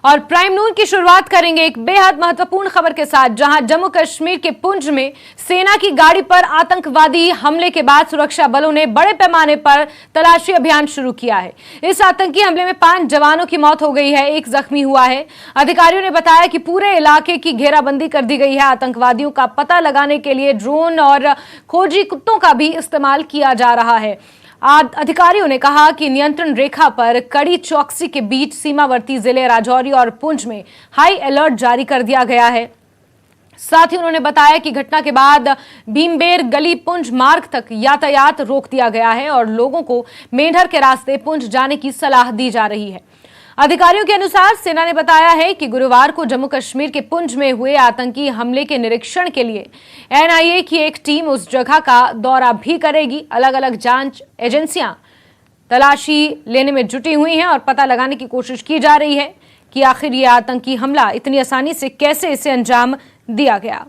और प्राइम नून की शुरुआत करेंगे एक बेहद महत्वपूर्ण खबर के साथ, जहां जम्मू कश्मीर के पुंछ में सेना की गाड़ी पर आतंकवादी हमले के बाद सुरक्षा बलों ने बड़े पैमाने पर तलाशी अभियान शुरू किया है। इस आतंकी हमले में 5 जवानों की मौत हो गई है, 1 जख्मी हुआ है। अधिकारियों ने बताया कि पूरे इलाके की घेराबंदी कर दी गई है। आतंकवादियों का पता लगाने के लिए ड्रोन और खोजी कुत्तों का भी इस्तेमाल किया जा रहा है। अधिकारियों ने कहा कि नियंत्रण रेखा पर कड़ी चौकसी के बीच सीमावर्ती जिले राजौरी और पुंछ में हाई अलर्ट जारी कर दिया गया है। साथ ही उन्होंने बताया कि घटना के बाद भीमबेर गली पुंछ मार्ग तक यातायात रोक दिया गया है और लोगों को मेंढर के रास्ते पुंछ जाने की सलाह दी जा रही है। अधिकारियों के अनुसार सेना ने बताया है कि गुरुवार को जम्मू कश्मीर के पुंछ में हुए आतंकी हमले के निरीक्षण के लिए एनआईए की एक टीम उस जगह का दौरा भी करेगी। अलग अलग जांच एजेंसियां तलाशी लेने में जुटी हुई हैं और पता लगाने की कोशिश की जा रही है कि आखिर ये आतंकी हमला इतनी आसानी से कैसे इसे अंजाम दिया गया।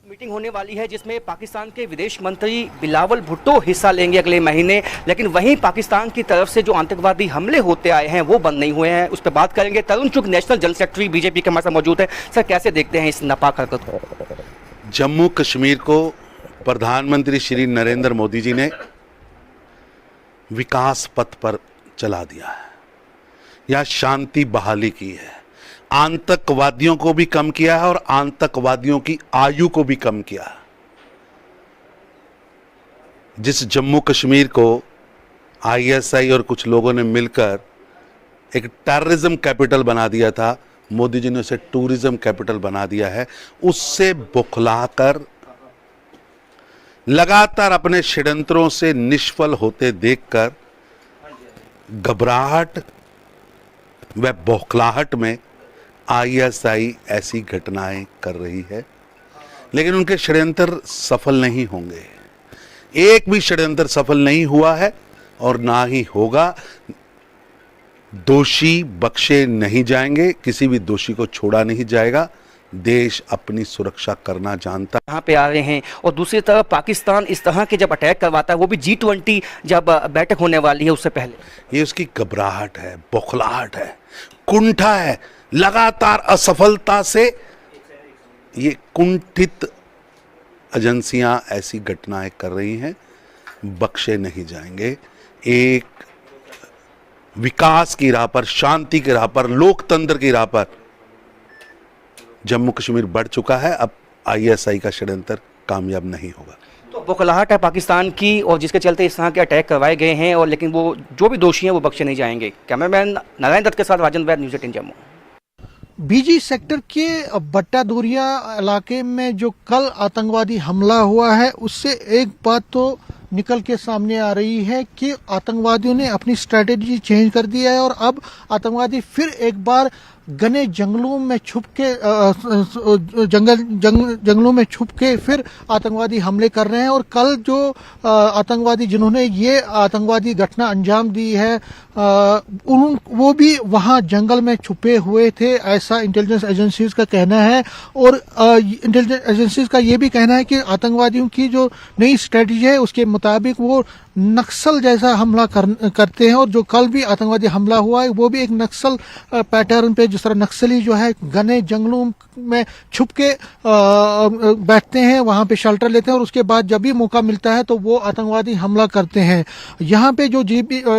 मीटिंग होने वाली है जिसमें पाकिस्तान के विदेश मंत्री बिलावल भुट्टो हिस्सा लेंगे अगले महीने, लेकिन वहीं पाकिस्तान की तरफ से जो आतंकवादी हमले होते आए हैं वो बंद नहीं हुए हैं। उस पर बात करेंगे। तरुण चुग नेशनल जनरल सेक्रेटरी बीजेपी के हमारे साथ मौजूद है। सर, कैसे देखते हैं इस नापाक हरकत को? जम्मू कश्मीर को प्रधानमंत्री श्री नरेंद्र मोदी जी ने विकास पथ पर चला दिया है, या शांति बहाली की है, आतंकवादियों को भी कम किया है और आतंकवादियों की आयु को भी कम किया है। जिस जम्मू कश्मीर को आईएसआई और कुछ लोगों ने मिलकर एक टेररिज्म कैपिटल बना दिया था, मोदी जी ने उसे टूरिज्म कैपिटल बना दिया है। उससे बौखलाकर लगातार अपने षड्यंत्रों से निष्फल होते देखकर घबराहट व बौखलाहट में आईएसआई ऐसी घटनाएं कर रही है, लेकिन उनके षड्यंत्र सफल नहीं होंगे। एक भी षड्यंत्र सफल नहीं हुआ है और ना ही होगा। दोषी बख्शे नहीं जाएंगे, किसी भी दोषी को छोड़ा नहीं जाएगा। देश अपनी सुरक्षा करना जानता है। यहाँ पे आ रहे हैं और दूसरी तरफ पाकिस्तान इस तरह के जब अटैक करवाता है, वो भी G20 जब बैठक होने वाली है उससे पहले, ये उसकी घबराहट है, बौखलाहट है, कुंठा है। लगातार असफलता से ये कुंठित एजेंसियां ऐसी घटनाएं कर रही हैं, बख्शे नहीं जाएंगे। एक विकास की राह पर, शांति की राह पर, लोकतंत्र की राह पर जम्मू कश्मीर बढ़ चुका है। अब आईएसआई का षड्यंत्र कामयाब नहीं होगा। तो बौखलाहट है पाकिस्तान की और जिसके चलते इस तरह के अटैक करवाए गए हैं, और लेकिन वो जो भी दोषी हैं वो बख्शे नहीं जाएंगे। कैमरामैन नारायण दत्त के साथ राजन वैद, न्यूज़ 18 जम्मू। बीजी सेक्टर के बट्टा दूरिया इलाके में जो कल आतंकवादी हमला हुआ है, उससे एक बात तो निकल के सामने आ रही है कि आतंकवादियों ने अपनी स्ट्रेटेजी चेंज कर दी है और अब आतंकवादी फिर एक बार घने जंगलों में छुप के जंगलों में छुप के फिर आतंकवादी हमले कर रहे हैं। और कल जो आतंकवादी जिन्होंने ये आतंकवादी घटना अंजाम दी है, वो भी वहां जंगल में छुपे हुए थे, ऐसा इंटेलिजेंस एजेंसीज का कहना है। और इंटेलिजेंस एजेंसीज का ये भी कहना है कि आतंकवादियों की जो नई स्ट्रेटेजी है उसके मुताबिक वो नक्सल जैसा हमला करते हैं। और जो कल भी आतंकवादी हमला हुआ है वो भी एक नक्सल पैटर्न पे, जिस तरह नक्सली जो है घने जंगलों में छुप के बैठते हैं, वहां पे शेल्टर लेते हैं और उसके बाद जब भी मौका मिलता है तो वो आतंकवादी हमला करते हैं। यहाँ पे जो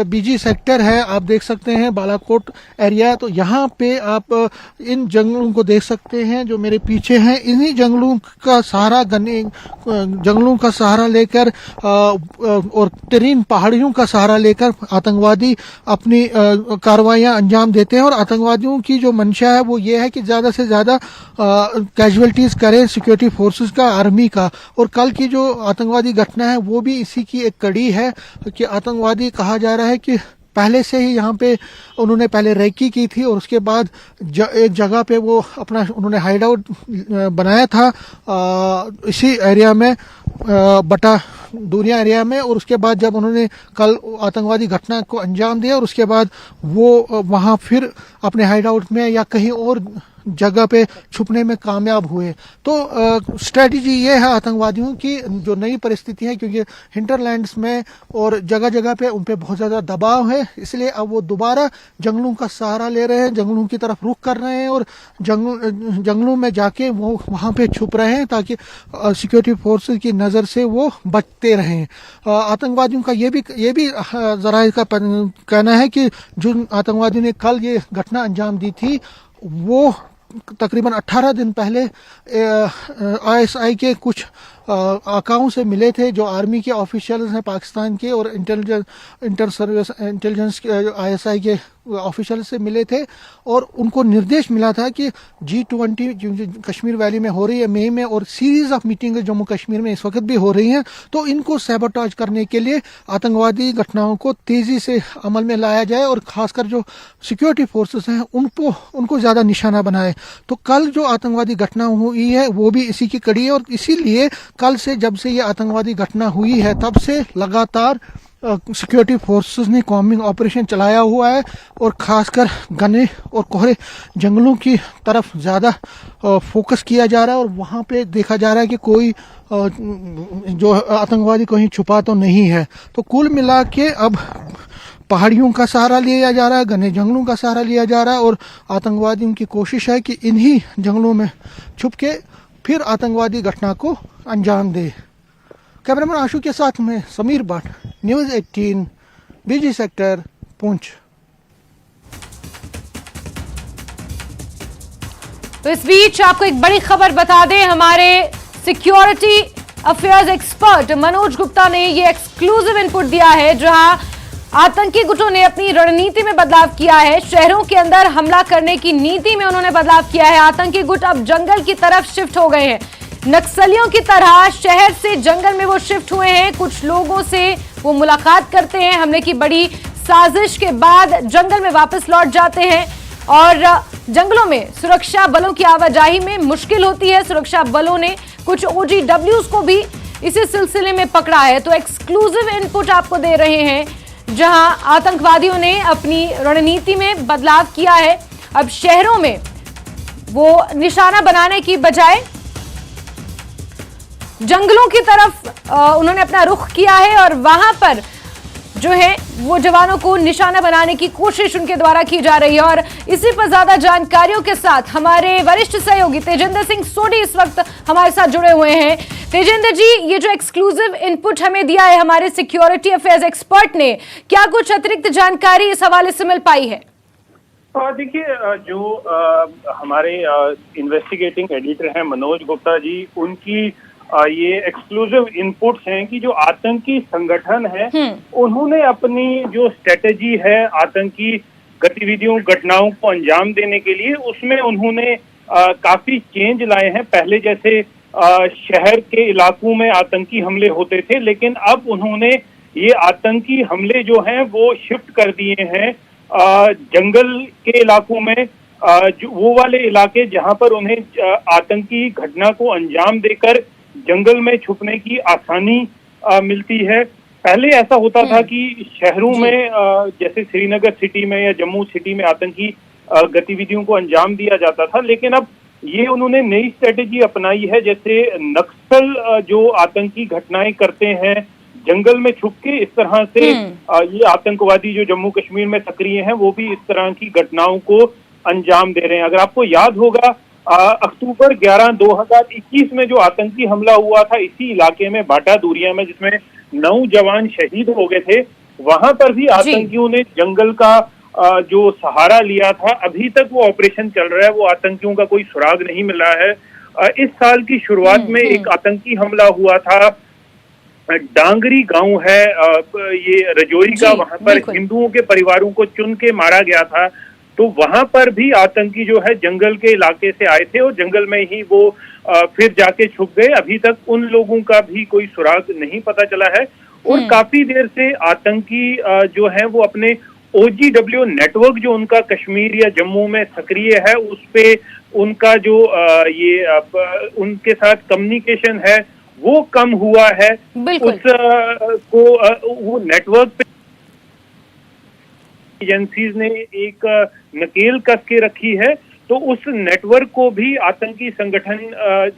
बीजी सेक्टर है, आप देख सकते हैं बालाकोट एरिया, तो यहाँ पे आप इन जंगलों को देख सकते हैं जो मेरे पीछे हैं। इन्हीं जंगलों का सहारा, घने जंगलों का सहारा लेकर और तरीन पहाड़ियों का सहारा लेकर आतंकवादी अपनी कार्रवाइयां अंजाम देते हैं। और आतंकवादियों की जो मंशा है वो ये है कि ज्यादा से ज्यादा कैजुअलिटीज करें सिक्योरिटी फोर्सेस का, आर्मी का। और कल की जो आतंकवादी घटना है वो भी इसी की एक कड़ी है कि आतंकवादी कहा जा रहा है कि पहले से ही यहाँ पे उन्होंने पहले रेकी की थी और उसके बाद एक जगह पे वो अपना उन्होंने हाइड आउट बनाया था इसी एरिया में, बटा दूरिया एरिया में। और उसके बाद जब उन्होंने कल आतंकवादी घटना को अंजाम दिया और उसके बाद वो वहाँ फिर अपने हाइड आउट में या कहीं और जगह पे छुपने में कामयाब हुए। तो स्ट्रेटजी ये है आतंकवादियों की, जो नई परिस्थिति है, क्योंकि हिंटरलैंड्स में और जगह जगह पे उन पे बहुत ज़्यादा दबाव है, इसलिए अब वो दोबारा जंगलों का सहारा ले रहे हैं, जंगलों की तरफ रुख कर रहे हैं और जंगलों में जाके वो वहाँ पे छुप रहे हैं ताकि सिक्योरिटी फोर्सेस की नज़र से वो बचते रहें। आतंकवादियों का ये भी जरा का कहना है कि जो आतंकवादियों ने कल ये घटना अंजाम दी थी वो तकरीबन 18 दिन पहले आईएसआई के कुछ आकाओं से मिले थे, जो आर्मी के ऑफिशियल्स हैं पाकिस्तान के और इंटेलिजेंस आईएसआई के ऑफिशियल से मिले थे और उनको निर्देश मिला था कि G20 जो कश्मीर वैली में हो रही है मई में, और series of meeting Jammu Kashmir में इस वक्त भी हो रही हैं, तो इनको सैबोटाज करने के लिए आतंकवादी घटनाओं को तेजी से अमल में लाया जाए और खासकर जो सिक्योरिटी फोर्सेस हैं उनको ज़्यादा निशाना बनाए। तो कल जो आतंकवादी घटना हुई है वो भी इसी की कड़ी है और इसीलिए कल से, जब से ये आतंकवादी घटना हुई है, तब से लगातार सिक्योरिटी फोर्सेस ने कॉम्बिंग ऑपरेशन चलाया हुआ है और खासकर घने और कोहरे जंगलों की तरफ ज़्यादा फोकस किया जा रहा है और वहाँ पे देखा जा रहा है कि कोई जो आतंकवादी कहीं छुपा तो नहीं है। तो कुल मिला के अब पहाड़ियों का सहारा लिया जा रहा है, घने जंगलों का सहारा लिया जा रहा है और आतंकवादियों की कोशिश है कि इन्हीं जंगलों में छुप के फिर आतंकवादी घटना को अंजाम दे। कैमरामैन आशु के साथ में समीर भट्ट, न्यूज़ 18, बीजी सेक्टर, पुंछ। तो इस बीच आपको एक बड़ी खबर बता दें, हमारे security affairs expert Manoj Gupta ने ये एक्सक्लूसिव इनपुट दिया है, जहां आतंकी गुटों ने अपनी रणनीति में बदलाव किया है। शहरों के अंदर हमला करने की नीति में उन्होंने बदलाव किया है। आतंकी गुट अब जंगल की तरफ शिफ्ट हो गए हैं। नक्सलियों की तरह शहर से जंगल में वो शिफ्ट हुए हैं। कुछ लोगों से वो मुलाकात करते हैं, हमले की बड़ी साजिश के बाद जंगल में वापस लौट जाते हैं और जंगलों में सुरक्षा बलों की आवाजाही में मुश्किल होती है। सुरक्षा बलों ने कुछ OGWs को भी इसी सिलसिले में पकड़ा है। तो एक्सक्लूसिव इनपुट आपको दे रहे हैं, जहां आतंकवादियों ने अपनी रणनीति में बदलाव किया है। अब शहरों में वो निशाना बनाने की बजाय जंगलों की तरफ उन्होंने अपना रुख किया है और वहां पर जो है वो जवानों को निशाना बनाने की कोशिश उनके द्वारा की जा रही है। और इसी पर ज्यादा जानकारियों के साथ हमारे वरिष्ठ सहयोगी तेजिंदर सिंह सोढी इस वक्त हमारे साथ जुड़े हुए हैं। तेजिंदर जी, ये जो एक्सक्लूसिव इनपुट हमें दिया है हमारे सिक्योरिटी अफेयर्स एक्सपर्ट ने, क्या कुछ अतिरिक्त जानकारी इस हवाले से मिल पाई है? देखिए, जो हमारे इन्वेस्टिगेटिंग एडिटर हैं मनोज गुप्ता जी, उनकी ये एक्सक्लूसिव इनपुट्स हैं कि जो आतंकी संगठन है उन्होंने अपनी जो स्ट्रेटेजी है आतंकी गतिविधियों घटनाओं को अंजाम देने के लिए, उसमें उन्होंने काफी चेंज लाए हैं। पहले जैसे शहर के इलाकों में आतंकी हमले होते थे, लेकिन अब उन्होंने ये आतंकी हमले जो हैं वो शिफ्ट कर दिए हैं जंगल के इलाकों में, जो वो वाले इलाके जहां पर उन्हें आतंकी घटना को अंजाम देकर जंगल में छुपने की आसानी मिलती है। पहले ऐसा होता था कि शहरों में जैसे श्रीनगर सिटी में या जम्मू सिटी में आतंकी गतिविधियों को अंजाम दिया जाता था, लेकिन अब ये उन्होंने नई स्ट्रेटेजी अपनाई है। जैसे नक्सल जो आतंकी घटनाएं करते हैं जंगल में छुप के, इस तरह से ये आतंकवादी जो जम्मू कश्मीर में सक्रिय हैं वो भी इस तरह की घटनाओं को अंजाम दे रहे हैं। अगर आपको याद होगा, अक्टूबर 11, 2021 में जो आतंकी हमला हुआ था इसी इलाके में बाटा दूरिया में, जिसमें 9 जवान शहीद हो गए थे, वहां पर भी आतंकियों ने जंगल का जो सहारा लिया था। अभी तक वो ऑपरेशन चल रहा है, वो आतंकियों का कोई सुराग नहीं मिला है। इस साल की शुरुआत में एक आतंकी हमला हुआ था, डांगरी गांव है ये रजौरी का, वहां पर हिंदुओं के परिवारों को चुन के मारा गया था। तो वहां पर भी आतंकी जो है जंगल के इलाके से आए थे और जंगल में ही वो फिर जाके छुप गए। अभी तक उन लोगों का भी कोई सुराग नहीं पता चला है और काफी देर से आतंकी जो है वो अपने OGW नेटवर्क जो उनका कश्मीर या जम्मू में सक्रिय है, उस पे उनका जो उनके साथ कम्युनिकेशन है वो कम हुआ है। वो नेटवर्क पे एजेंसीज ने एक नकेल कस के रखी है तो उस नेटवर्क को भी आतंकी संगठन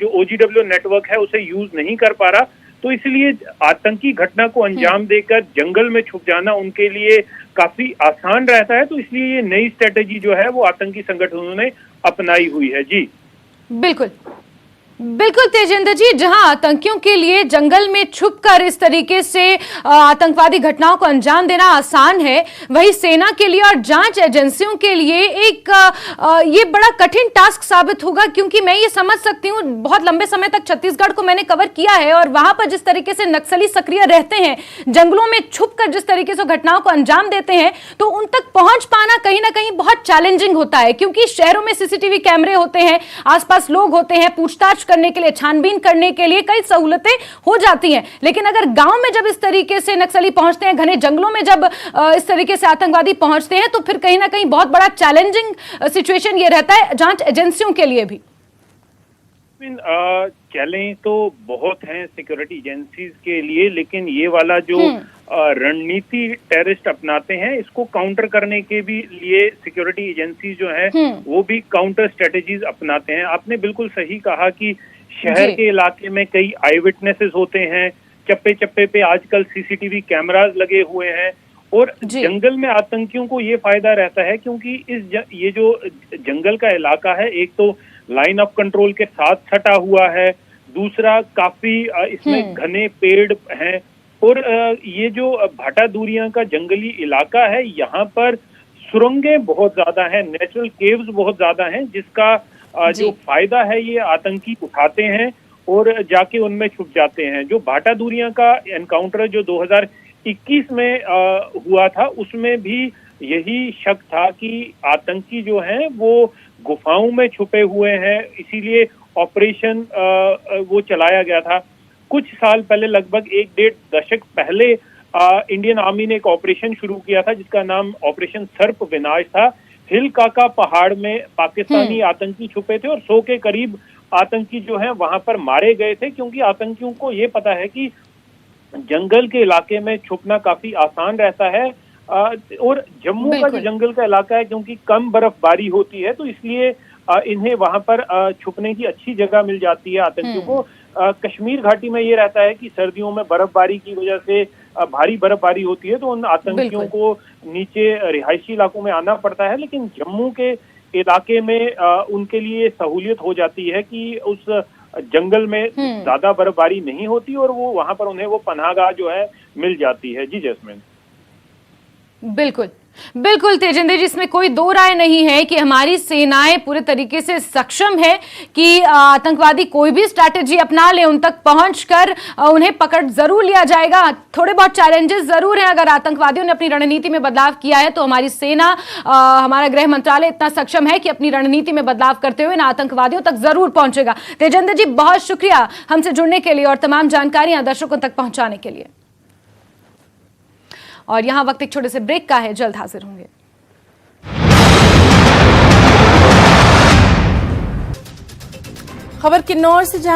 जो OGW नेटवर्क है उसे यूज नहीं कर पा रहा। तो इसलिए आतंकी घटना को अंजाम देकर जंगल में छुप जाना उनके लिए काफी आसान रहता है। तो इसलिए ये नई स्ट्रेटेजी जो है वो आतंकी संगठनों ने अपनाई हुई है। जी बिल्कुल बिल्कुल तेजेंद्र जी, जहां आतंकियों के लिए जंगल में छुपकर इस तरीके से आतंकवादी घटनाओं को अंजाम देना आसान है, वहीं सेना के लिए और जांच एजेंसियों के लिए एक ये बड़ा कठिन टास्क साबित होगा, क्योंकि मैं ये समझ सकती हूँ, बहुत लंबे समय तक छत्तीसगढ़ को मैंने कवर किया है और वहां पर जिस तरीके से नक्सली सक्रिय रहते हैं, जंगलों में छुपकर जिस तरीके से घटनाओं को अंजाम देते हैं, तो उन तक पहुंच पाना कहीं ना कहीं बहुत चैलेंजिंग होता है, क्योंकि शहरों में CCTV कैमरे होते हैं, आसपास लोग होते हैं, पूछताछ करने के लिए, छानबीन करने के लिए कई सहूलतें हो जाती हैं। लेकिन अगर गांव में जब इस तरीके से नक्सली पहुंचते हैं, घने जंगलों में जब इस तरीके से आतंकवादी पहुंचते हैं, तो फिर कहीं ना कहीं बहुत बड़ा चैलेंजिंग सिचुएशन ये रहता है जांच एजेंसियों के लिए भी। चैलेंज तो बहुत हैं सिक्योरिटी एजेंसीज के लिए, लेकिन ये वाला जो रणनीति टेररिस्ट अपनाते हैं, इसको काउंटर करने के भी लिए सिक्योरिटी एजेंसी जो है वो भी काउंटर स्ट्रेटेजीज अपनाते हैं। आपने बिल्कुल सही कहा कि शहर के इलाके में कई आई विटनेसेस होते हैं, चप्पे चप्पे पे आजकल CCTV कैमरास लगे हुए हैं, और जंगल में आतंकियों को ये फायदा रहता है क्योंकि ये जो जंगल का इलाका है, एक तो लाइन ऑफ कंट्रोल के साथ सटा हुआ है, दूसरा काफी इसमें घने पेड़ हैं, और ये जो भाटा दूरियां का जंगली इलाका है, यहाँ पर सुरंगें बहुत ज्यादा हैं, नेचुरल केव्स बहुत ज्यादा हैं, जिसका जो फायदा है ये आतंकी उठाते हैं और जाके उनमें छुप जाते हैं। जो भाटा दूरियां का एनकाउंटर जो 2021 में हुआ था, उसमें भी यही शक था कि आतंकी जो हैं वो गुफाओं में छुपे हुए हैं, इसीलिए ऑपरेशन वो चलाया गया था। कुछ साल पहले, लगभग 1-1.5 दशक पहले, इंडियन आर्मी ने एक ऑपरेशन शुरू किया था जिसका नाम ऑपरेशन सर्प विनाश था। हिल काका पहाड़ में पाकिस्तानी आतंकी छुपे थे और 100 के करीब आतंकी जो हैं वहां पर मारे गए थे, क्योंकि आतंकियों को ये पता है कि जंगल के इलाके में छुपना काफी आसान रहता है, और जम्मू का जो जंगल का इलाका है, क्योंकि कम बर्फबारी होती है, तो इसलिए इन्हें वहां पर छुपने की अच्छी जगह मिल जाती है आतंकियों को। कश्मीर घाटी में ये रहता है कि सर्दियों में बर्फबारी की वजह से भारी बर्फबारी होती है, तो उन आतंकियों को नीचे रिहायशी इलाकों में आना पड़ता है, लेकिन जम्मू के इलाके में उनके लिए सहूलियत हो जाती है कि उस जंगल में ज्यादा बर्फबारी नहीं होती और वो वहां पर उन्हें वो पनाहगाह जो है मिल जाती है। जी जैस्मिन, बिल्कुल बिल्कुल तेजेंद्र जी, इसमें कोई दो राय नहीं है कि हमारी सेनाएं पूरे तरीके से सक्षम है कि आतंकवादी कोई भी स्ट्रैटेजी अपना ले, उन तक पहुंचकर उन्हें पकड़ जरूर लिया जाएगा। थोड़े बहुत चैलेंजेस जरूर हैं, अगर आतंकवादियों ने अपनी रणनीति में बदलाव किया है तो हमारी सेना, हमारा गृह मंत्रालय इतना सक्षम है कि अपनी रणनीति में बदलाव करते हुए इन आतंकवादियों तक जरूर पहुंचेगा। तेजेंद्र जी, बहुत शुक्रिया हमसे जुड़ने के लिए और तमाम जानकारियां दर्शकों तक पहुंचाने के लिए। और यहां वक्त एक छोटे से ब्रेक का है, जल्द हाजिर होंगे। खबर किन्नौर से, जहां